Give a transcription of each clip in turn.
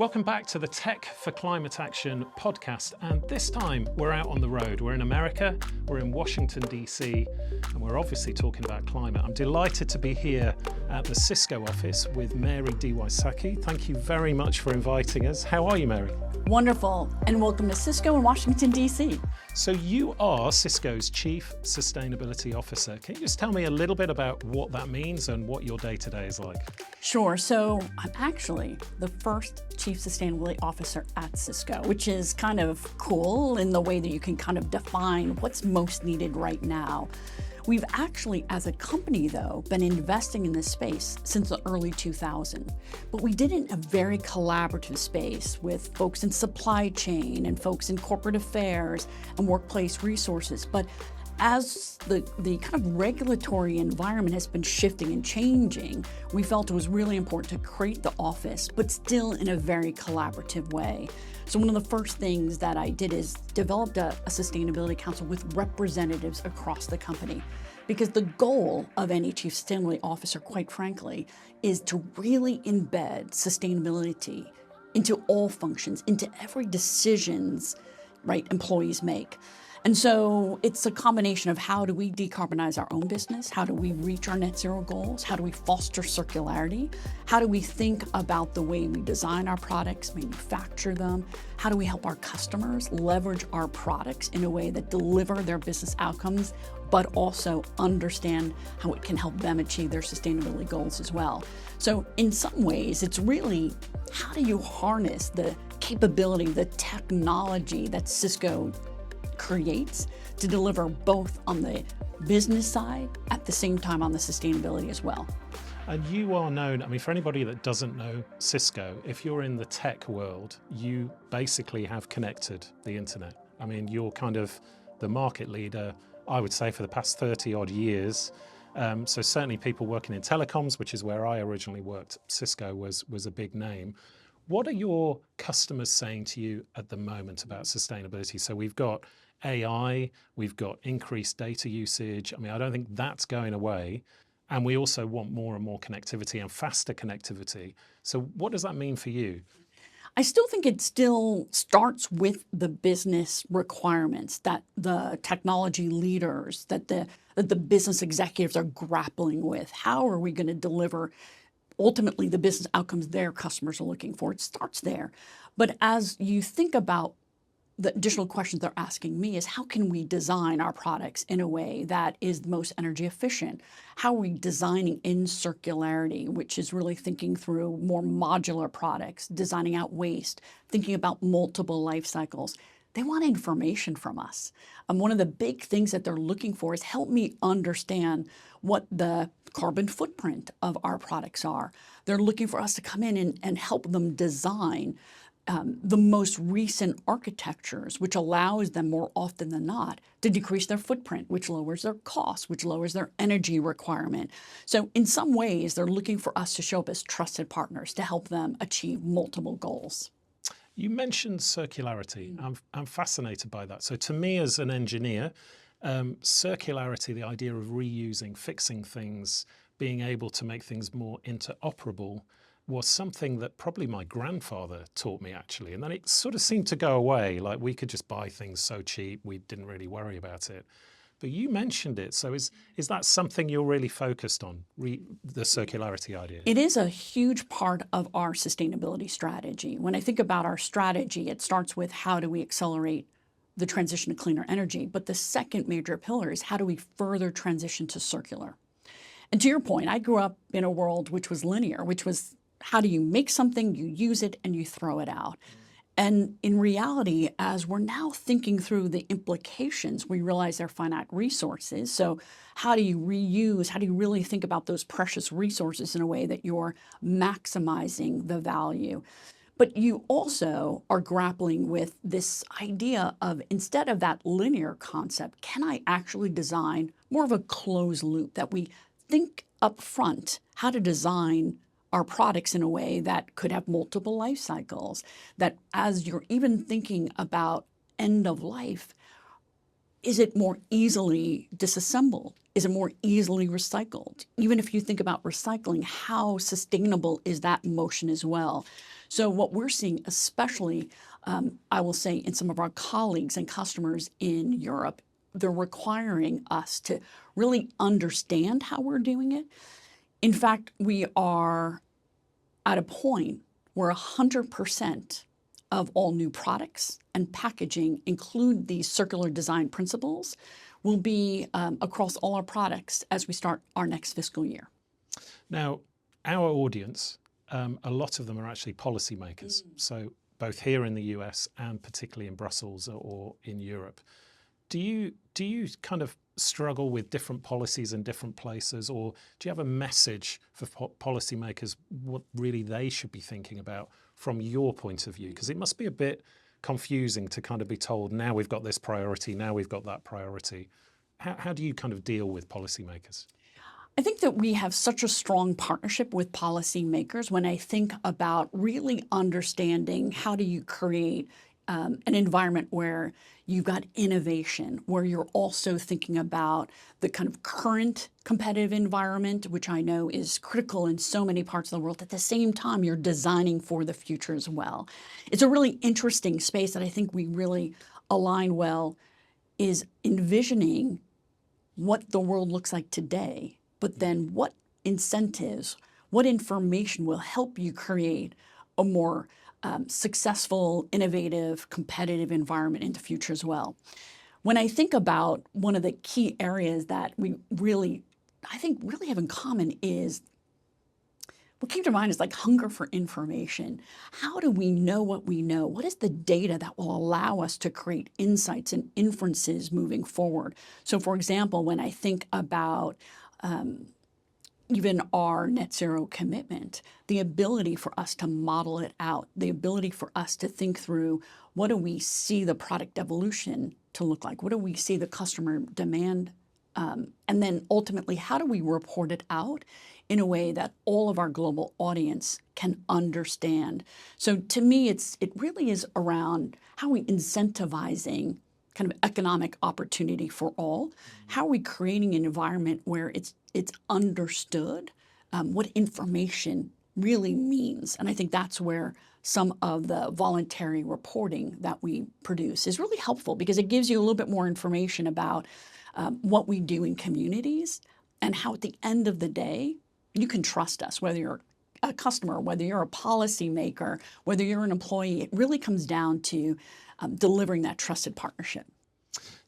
Welcome back to the Tech for Climate Action podcast, and this time we're out on the road. We're in America, we're in Washington D.C, and we're obviously talking about climate. I'm delighted to be here at the Cisco office with Mary de Wysoki. Thank you very much for inviting us. How are you, Mary? Wonderful, and welcome to Cisco in Washington D.C. So you are Cisco's Chief Sustainability Officer. Can you just tell me a little bit about what that means and what your day-to-day is like? Sure, so I'm actually the first Chief Sustainability Officer at Cisco, which is kind of cool in the way that you can kind of define what's most needed right now. We've actually, as a company though, been investing in this space since the early 2000s, but we did it in a very collaborative space with folks in supply chain and folks in corporate affairs and workplace resources. But as the kind of regulatory environment has been shifting and changing, we felt it was really important to create the office, but still in a very collaborative way. So one of the first things that I did is developed a sustainability council with representatives across the company. Because the goal of any chief sustainability officer, quite frankly, is to really embed sustainability into all functions, into every decisions, right, employees make. And so it's a combination of how do we decarbonize our own business? How do we reach our net zero goals? How do we foster circularity? How do we think about the way we design our products, manufacture them? How do we help our customers leverage our products in a way that deliver their business outcomes, but also understand how it can help them achieve their sustainability goals as well? So in some ways, it's really how do you harness the capability, the technology that Cisco creates to deliver both on the business side at the same time on the sustainability as well. And you are known, I mean, for anybody that doesn't know Cisco, if you're in the tech world, you basically have connected the internet. I mean, you're kind of the market leader, I would say, for the past 30 odd years. So certainly people working in telecoms, which is where I originally worked, Cisco was a big name. What are your customers saying to you at the moment about sustainability? So we've got AI, we've got increased data usage. I mean, I don't think that's going away. And we also want more and more connectivity and faster connectivity. So what does that mean for you? I still think it still starts with the business requirements that the technology leaders, that the business executives are grappling with. How are we going to deliver ultimately the business outcomes their customers are looking for? It starts there. But as you think about the additional questions they're asking me is how can we design our products in a way that is the most energy efficient? How are we designing in circularity, which is really thinking through more modular products, designing out waste, thinking about multiple life cycles? They want information from us. One of the big things that they're looking for is help me understand what the carbon footprint of our products are. They're looking for us to come in and help them design the most recent architectures, which allows them more often than not to decrease their footprint, which lowers their costs, which lowers their energy requirement. So in some ways, they're looking for us to show up as trusted partners to help them achieve multiple goals. You mentioned circularity. I'm fascinated by that. So to me as an engineer, circularity, the idea of reusing, fixing things, being able to make things more interoperable was something that probably my grandfather taught me actually. And then it sort of seemed to go away. Like we could just buy things so cheap, we didn't really worry about it. But you mentioned it. So is that something you're really focused on, the circularity idea? It is a huge part of our sustainability strategy. When I think about our strategy, it starts with how do we accelerate the transition to cleaner energy. But the second major pillar is how do we further transition to circular? And to your point, I grew up in a world which was linear, which was how do you make something, you use it, and you throw it out. And in reality, as we're now thinking through the implications, we realize they're finite resources. So how do you reuse? How do you really think about those precious resources in a way that you're maximizing the value? But you also are grappling with this idea of instead of that linear concept, can I actually design more of a closed loop that we think up front how to design our products in a way that could have multiple life cycles, that as you're even thinking about end of life, is it more easily disassembled? Is it more easily recycled? Even if you think about recycling, how sustainable is that motion as well? So what we're seeing, especially, I will say, in some of our colleagues and customers in Europe, they're requiring us to really understand how we're doing it. In fact, we are at a point where 100% of all new products and packaging include these circular design principles will be across all our products as we start our next fiscal year. Now, our audience, a lot of them are actually policymakers. So both here in the US and particularly in Brussels or in Europe. Do you kind of struggle with different policies in different places, or do you have a message for policymakers what really they should be thinking about from your point of view? Because it must be a bit confusing to kind of be told, now we've got this priority, now we've got that priority. How do you kind of deal with policymakers? I think that we have such a strong partnership with policymakers when I think about really understanding how do you create an environment where you've got innovation, where you're also thinking about the kind of current competitive environment, which I know is critical in so many parts of the world. At the same time, you're designing for the future as well. It's a really interesting space that I think we really align well, is envisioning what the world looks like today, but then what incentives, what information will help you create a more successful, innovative, competitive environment in the future as well. When I think about one of the key areas that we really, I think really have in common is, what came to mind is like hunger for information. How do we know what we know? What is the data that will allow us to create insights and inferences moving forward? So for example, when I think about even our net zero commitment, the ability for us to model it out, the ability for us to think through what do we see the product evolution to look like? What do we see the customer demand? And then ultimately, how do we report it out in a way that all of our global audience can understand? So to me, it really is around how we incentivizing kind of economic opportunity for all. How are we creating an environment where it's understood what information really means? And I think that's where some of the voluntary reporting that we produce is really helpful, because it gives you a little bit more information about what we do in communities and how at the end of the day, you can trust us, whether you're a customer, whether you're a policymaker, whether you're an employee. It really comes down to delivering that trusted partnership.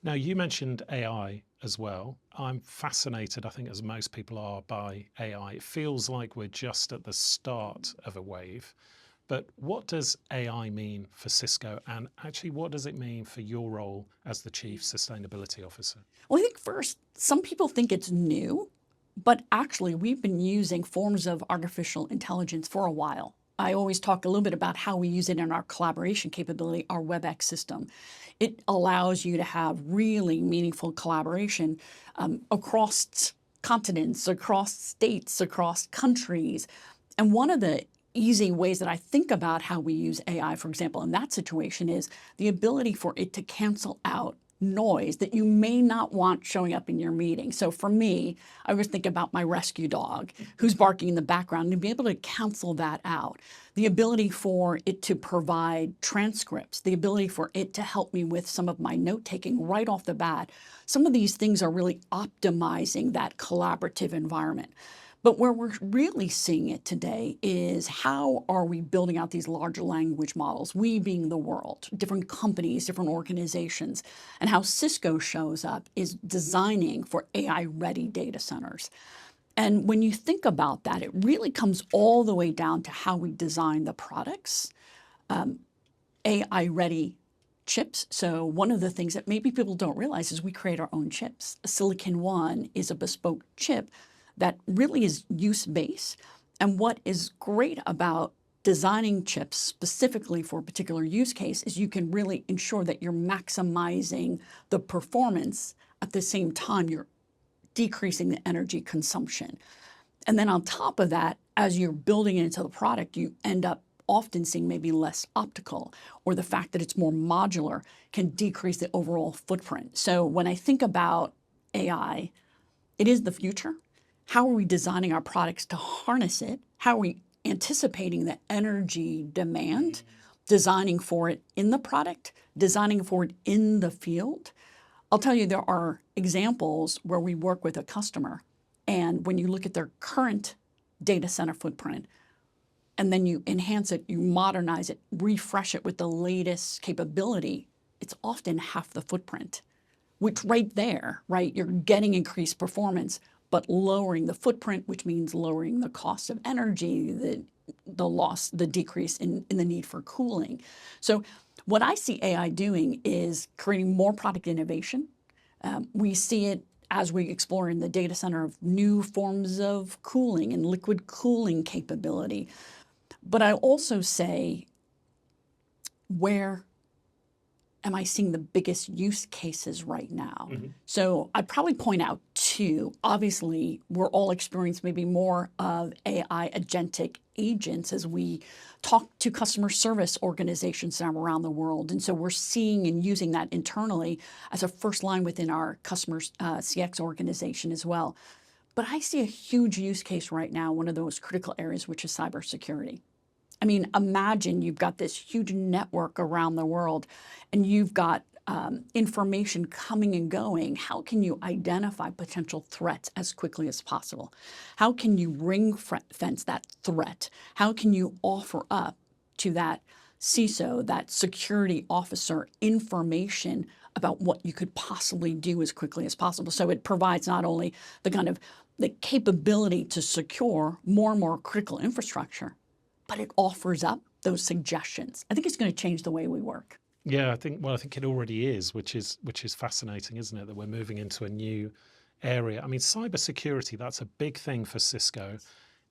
Now, you mentioned AI as well. I'm fascinated, I think as most people are, by AI. It feels like we're just at the start of a wave. But what does AI mean for Cisco? And actually, what does it mean for your role as the Chief Sustainability Officer? Well, I think first, some people think it's new, but actually we've been using forms of artificial intelligence for a while. I always talk a little bit about how we use it in our collaboration capability, our WebEx system. It allows you to have really meaningful collaboration across continents, across states, across countries. And one of the easy ways that I think about how we use AI, for example, in that situation, is the ability for it to cancel out noise that you may not want showing up in your meeting. So for me, I always think about my rescue dog who's barking in the background, and be able to cancel that out. The ability for it to provide transcripts, the ability for it to help me with some of my note-taking right off the bat. Some of these things are really optimizing that collaborative environment. But where we're really seeing it today is how are we building out these larger language models, we being the world, different companies, different organizations, and how Cisco shows up is designing for AI-ready data centers. And when you think about that, it really comes all the way down to how we design the products, AI-ready chips. So one of the things that maybe people don't realize is we create our own chips. Silicon One is a bespoke chip that really is use-based. And what is great about designing chips specifically for a particular use case is you can really ensure that you're maximizing the performance. At the same time, you're decreasing the energy consumption. And then on top of that, as you're building it into the product, you end up often seeing maybe less optical, or the fact that it's more modular can decrease the overall footprint. So when I think about AI, it is the future. How are we designing our products to harness it? How are we anticipating the energy demand, designing for it in the product, designing for it in the field. I'll tell you, there are examples where we work with a customer, and when you look at their current data center footprint, and then you enhance it, you modernize it, refresh it with the latest capability, it's often half the footprint, which right there, right, you're getting increased performance, but lowering the footprint, which means lowering the cost of energy, the loss, the decrease in the need for cooling. So what I see AI doing is creating more product innovation. We see it as we explore in the data center of new forms of cooling and liquid cooling capability. But I also say, where am I seeing the biggest use cases right now? So I'd probably point out two. Obviously, we're all experiencing maybe more of AI agentic agents as we talk to customer service organizations now around the world. And so we're seeing and using that internally as a first line within our customers' CX organization as well. But I see a huge use case right now, one of those critical areas, which is cybersecurity. I mean, imagine you've got this huge network around the world and you've got information coming and going. How can you identify potential threats as quickly as possible? How can you ring fence that threat? How can you offer up to that CISO, that security officer, information about what you could possibly do as quickly as possible? So it provides not only the kind of the capability to secure more and more critical infrastructure, but it offers up those suggestions. I think it's going to change the way we work. Yeah, I think it already is, which is fascinating, isn't it? That we're moving into a new area. I mean, cybersecurity, that's a big thing for Cisco.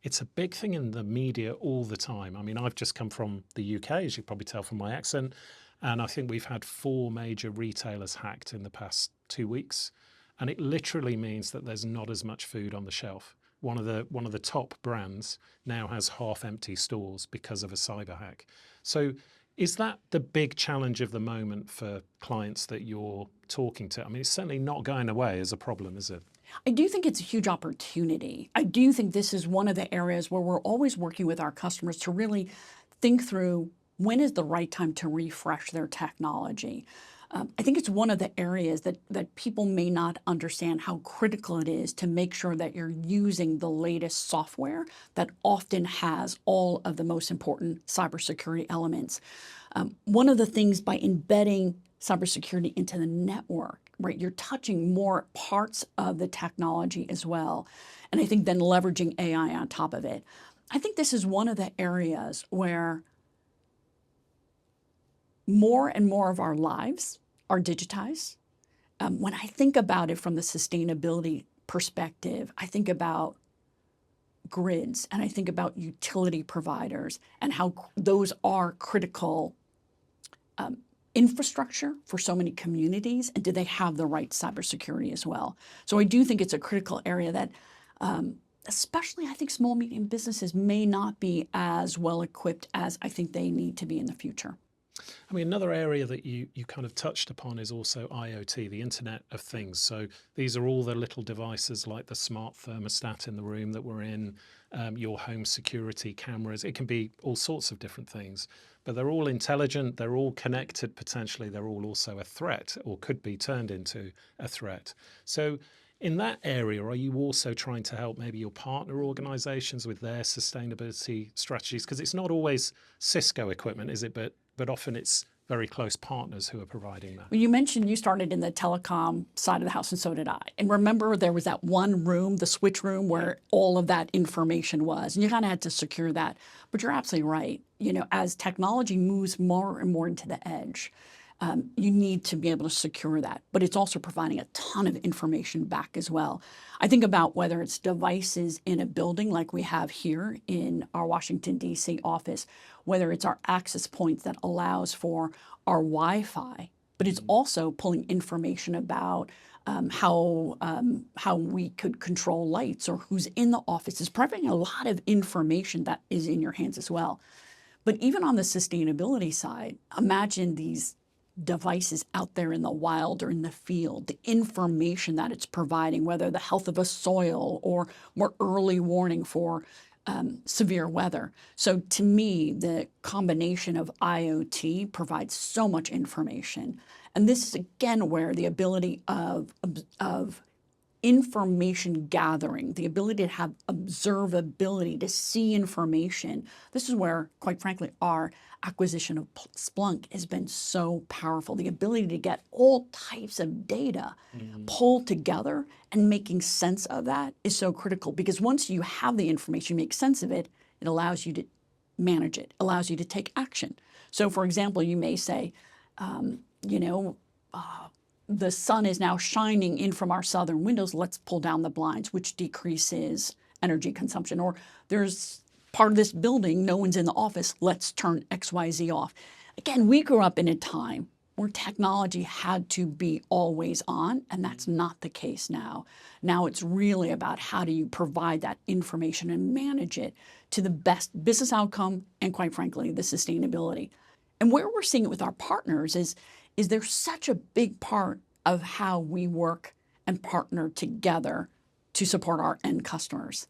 It's a big thing in the media all the time. I mean, I've just come from the UK, as you can probably tell from my accent, and I think we've had 4 major retailers hacked in the past 2 weeks. And it literally means that there's not as much food on the shelf. One of the top brands now has half-empty stores because of a cyber hack. So is that the big challenge of the moment for clients that you're talking to? I mean, it's certainly not going away as a problem, is it? I do think it's a huge opportunity. I do think this is one of the areas where we're always working with our customers to really think through when is the right time to refresh their technology. I think it's one of the areas that people may not understand how critical it is to make sure that you're using the latest software that often has all of the most important cybersecurity elements. One of the things, by embedding cybersecurity into the network, right, you're touching more parts of the technology as well. And I think then leveraging AI on top of it. I think this is one of the areas where more and more of our lives are digitized. When I think about it from the sustainability perspective, I think about grids and I think about utility providers and how those are critical infrastructure for so many communities, and do they have the right cybersecurity as well? So I do think it's a critical area that especially I think small, medium businesses may not be as well equipped as I think they need to be in the future. I mean, another area that you kind of touched upon is also IoT, the Internet of Things. So these are all the little devices like the smart thermostat in the room that we're in, your home security cameras. It can be all sorts of different things, but they're all intelligent, they're all connected potentially, they're all also a threat or could be turned into a threat. So in that area, are you also trying to help maybe your partner organizations with their sustainability strategies? Because it's not always Cisco equipment, is it? But often it's very close partners who are providing that. Well, you mentioned you started in the telecom side of the house, and so did I. And remember, there was that one room, the switch room, where all of that information was, and you kind of had to secure that. But you're absolutely right. You know, as technology moves more and more into the edge, you need to be able to secure that. But it's also providing a ton of information back as well. I think about whether it's devices in a building like we have here in our Washington, D.C. office, whether it's our access points that allows for our Wi-Fi, but it's also pulling information about how we could control lights or who's in the office. It's providing a lot of information that is in your hands as well. But even on the sustainability side, imagine these devices out there in the wild or in the field, the information that it's providing, whether the health of a soil or more early warning for severe weather. So to me, the combination of IoT provides so much information. And this is again where the ability of information gathering, the ability to have observability, to see information. This is where, quite frankly, our acquisition of Splunk has been so powerful. The ability to get all types of data pulled together and making sense of that is so critical, because once you have the information, you make sense of it, it allows you to manage it, allows you to take action. So for example, you may say, the sun is now shining in from our southern windows, let's pull down the blinds, which decreases energy consumption. Or there's part of this building, no one's in the office, let's turn XYZ off. Again, we grew up in a time where technology had to be always on, and that's not the case now. Now it's really about how do you provide that information and manage it to the best business outcome and, quite frankly, the sustainability. And where we're seeing it with our partners is there's such a big part of how we work and partner together to support our end customers.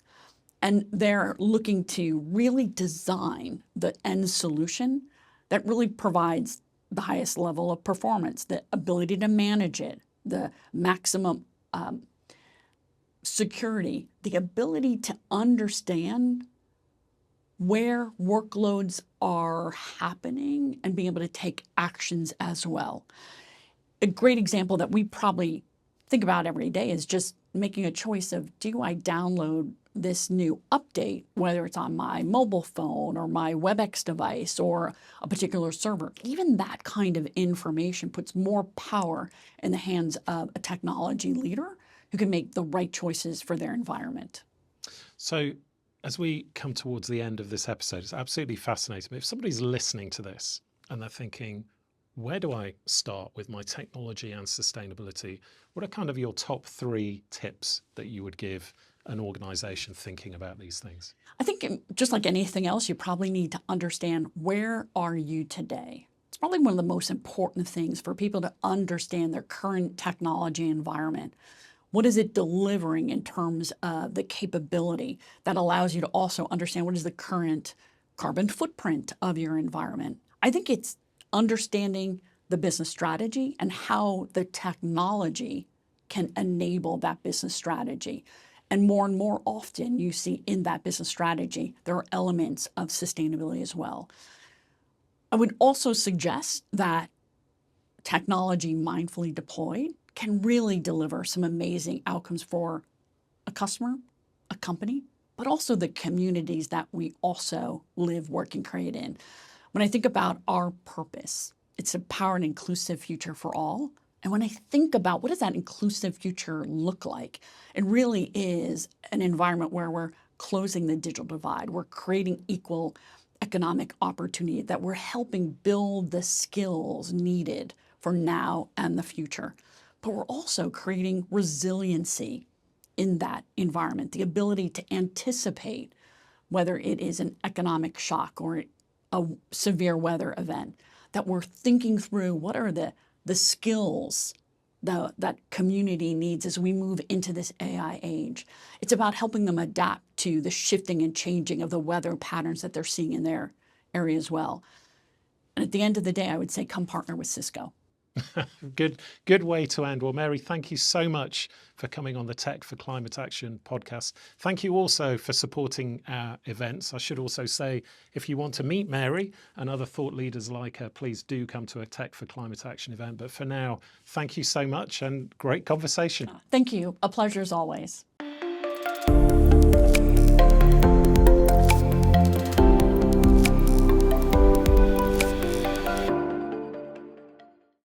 And they're looking to really design the end solution that really provides the highest level of performance, the ability to manage it, the maximum security, the ability to understand where workloads are happening and being able to take actions as well. A great example that we probably think about every day is just making a choice of, do I download this new update, whether it's on my mobile phone or my WebEx device or a particular server? Even that kind of information puts more power in the hands of a technology leader who can make the right choices for their environment. So as we come towards the end of this episode, it's absolutely fascinating. If somebody's listening to this and they're thinking, where do I start with my technology and sustainability? What are kind of your top 3 tips that you would give an organization thinking about these things? I think just like anything else, you probably need to understand, where are you today? It's probably one of the most important things for people to understand their current technology environment. What is it delivering in terms of the capability that allows you to also understand what is the current carbon footprint of your environment? I think it's understanding the business strategy and how the technology can enable that business strategy. And more often you see in that business strategy, there are elements of sustainability as well. I would also suggest that technology mindfully deployed can really deliver some amazing outcomes for a customer, a company, but also the communities that we also live, work, and create in. When I think about our purpose, it's to power an inclusive future for all. And when I think about what does that inclusive future look like, it really is an environment where we're closing the digital divide. We're creating equal economic opportunity, that we're helping build the skills needed for now and the future. But we're also creating resiliency in that environment, the ability to anticipate whether it is an economic shock or a severe weather event, that we're thinking through what are the skills that community needs as we move into this AI age. It's about helping them adapt to the shifting and changing of the weather patterns that they're seeing in their area as well. And at the end of the day, I would say, come partner with Cisco. Good way to end. Well, Mary, thank you so much for coming on the Tech for Climate Action podcast. Thank you also for supporting our events. I should also say, if you want to meet Mary and other thought leaders like her, please do come to a Tech for Climate Action event. But for now, thank you so much and great conversation. Thank you. A pleasure as always.